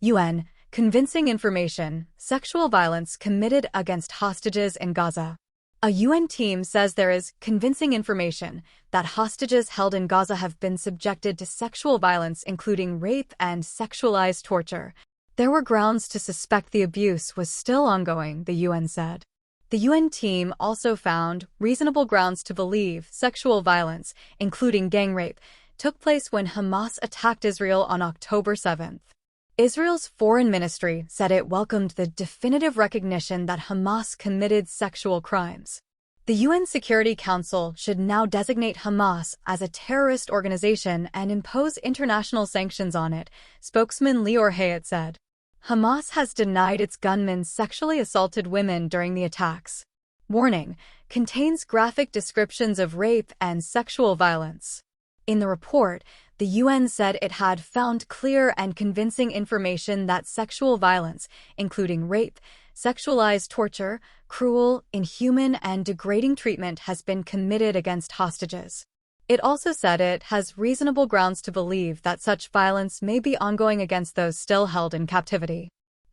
UN, convincing information, sexual violence committed against hostages in Gaza. A UN team says there is convincing information that hostages held in Gaza have been subjected to sexual violence, including rape and sexualized torture. There were grounds to suspect the abuse was still ongoing, the UN said. The UN team also found reasonable grounds to believe sexual violence, including gang rape, took place when Hamas attacked Israel on October 7th. Israel's foreign ministry said it welcomed the definitive recognition that Hamas committed sexual crimes. The UN Security Council should now designate Hamas as a terrorist organization and impose international sanctions on it, spokesman Lior Hayat said. Hamas has denied its gunmen sexually assaulted women during the attacks. Warning: contains graphic descriptions of rape and sexual violence. In the report, the UN said it had found clear and convincing information that sexual violence, including rape, sexualized torture, cruel, inhuman, and degrading treatment, has been committed against hostages. It also said it has reasonable grounds to believe that such violence may be ongoing against those still held in captivity.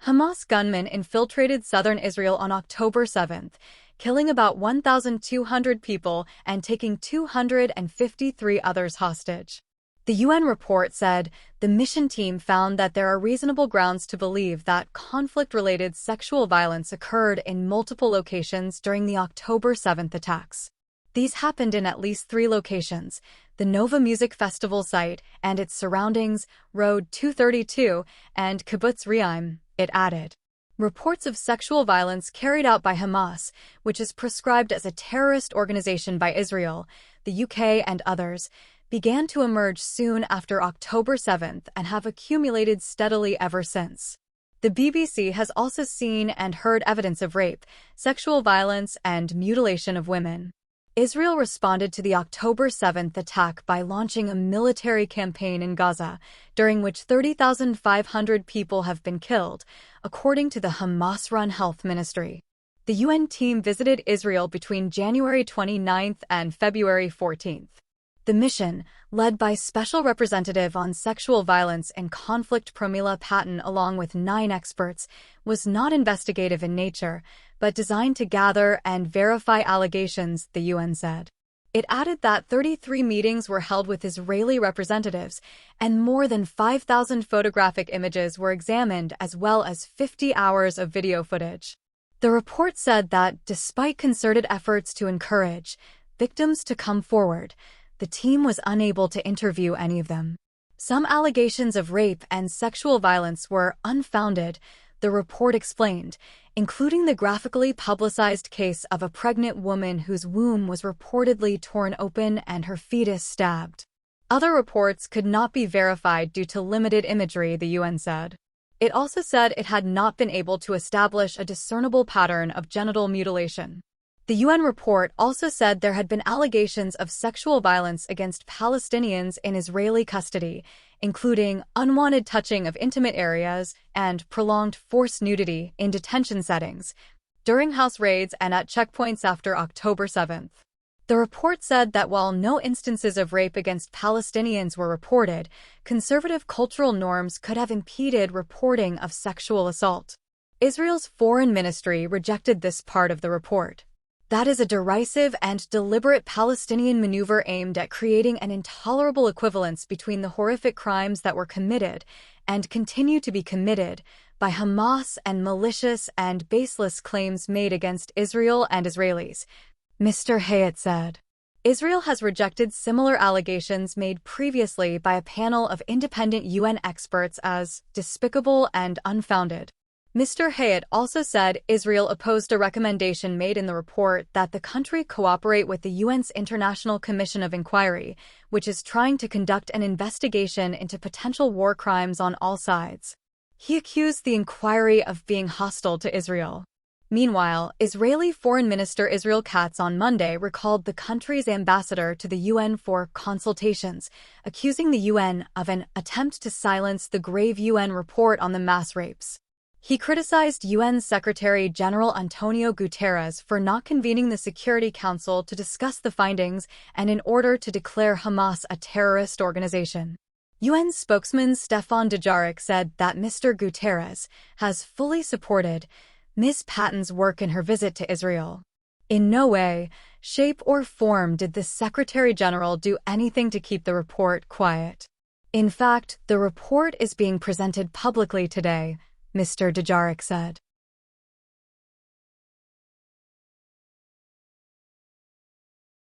Hamas gunmen infiltrated southern Israel on October 7th, killing about 1,200 people and taking 253 others hostage. The UN report said the mission team found that there are reasonable grounds to believe that conflict-related sexual violence occurred in multiple locations during the October 7th attacks. These happened in at least 3 locations: the Nova Music Festival site and its surroundings, Road 232, and Kibbutz Re'im, it added. Reports of sexual violence carried out by Hamas, which is proscribed as a terrorist organization by Israel, the UK, and others, began to emerge soon after October 7th and have accumulated steadily ever since. The BBC has also seen and heard evidence of rape, sexual violence, and mutilation of women. Israel responded to the October 7th attack by launching a military campaign in Gaza, during which 30,500 people have been killed, according to the Hamas-run health ministry. The UN team visited Israel between January 29th and February 14th. The mission, led by Special Representative on Sexual Violence and Conflict Pramila Patten along with 9 experts, was not investigative in nature, but designed to gather and verify allegations, the UN said. It added that 33 meetings were held with Israeli representatives, and more than 5,000 photographic images were examined, as well as 50 hours of video footage. The report said that, despite concerted efforts to encourage victims to come forward, the team was unable to interview any of them. Some allegations of rape and sexual violence were unfounded, the report explained, including the graphically publicized case of a pregnant woman whose womb was reportedly torn open and her fetus stabbed. Other reports could not be verified due to limited imagery, the UN said. It also said it had not been able to establish a discernible pattern of genital mutilation. The UN report also said there had been allegations of sexual violence against Palestinians in Israeli custody, including unwanted touching of intimate areas and prolonged forced nudity in detention settings, during house raids and at checkpoints after October 7th. The report said that while no instances of rape against Palestinians were reported, conservative cultural norms could have impeded reporting of sexual assault. Israel's foreign ministry rejected this part of the report. That is a derisive and deliberate Palestinian maneuver aimed at creating an intolerable equivalence between the horrific crimes that were committed and continue to be committed by Hamas and malicious and baseless claims made against Israel and Israelis, Mr. Hayat said. Israel has rejected similar allegations made previously by a panel of independent UN experts as despicable and unfounded. Mr. Hayat also said Israel opposed a recommendation made in the report that the country cooperate with the UN's International Commission of Inquiry, which is trying to conduct an investigation into potential war crimes on all sides. He accused the inquiry of being hostile to Israel. Meanwhile, Israeli Foreign Minister Israel Katz on Monday recalled the country's ambassador to the UN for consultations, accusing the UN of an attempt to silence the grave UN report on the mass rapes. He criticized UN Secretary-General Antonio Guterres for not convening the Security Council to discuss the findings and in order to declare Hamas a terrorist organization. UN spokesman Stefan Dujarric said that Mr. Guterres has fully supported Ms. Patton's work in her visit to Israel. In no way, shape, or form did the Secretary General do anything to keep the report quiet. In fact, the report is being presented publicly today, Mr. Dujarric said.